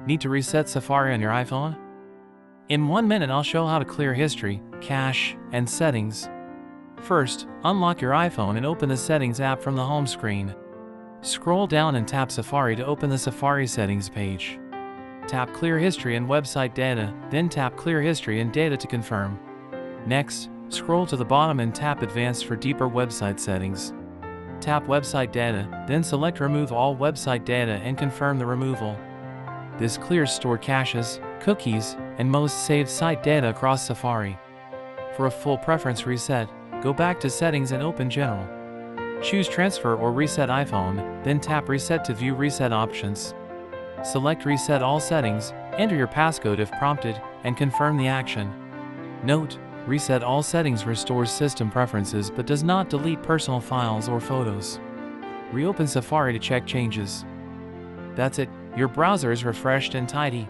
Need to reset Safari on your iPhone? In 1 minute I'll show how to clear history, cache, and settings. First, unlock your iPhone and open the Settings app from the home screen. Scroll down and tap Safari to open the Safari settings page. Tap Clear History and Website Data, then tap Clear History and Data to confirm. Next, scroll to the bottom and tap Advanced for deeper website settings. Tap Website Data, then select Remove all website data and confirm the removal. This clears stored caches, cookies, and most saved site data across Safari. For a full preference reset, go back to Settings and open General. Choose Transfer or Reset iPhone, then tap Reset to view reset options. Select Reset all settings, enter your passcode if prompted, and confirm the action. Note: Reset all settings restores system preferences but does not delete personal files or photos. Reopen Safari to check changes. That's it, your browser is refreshed and tidy.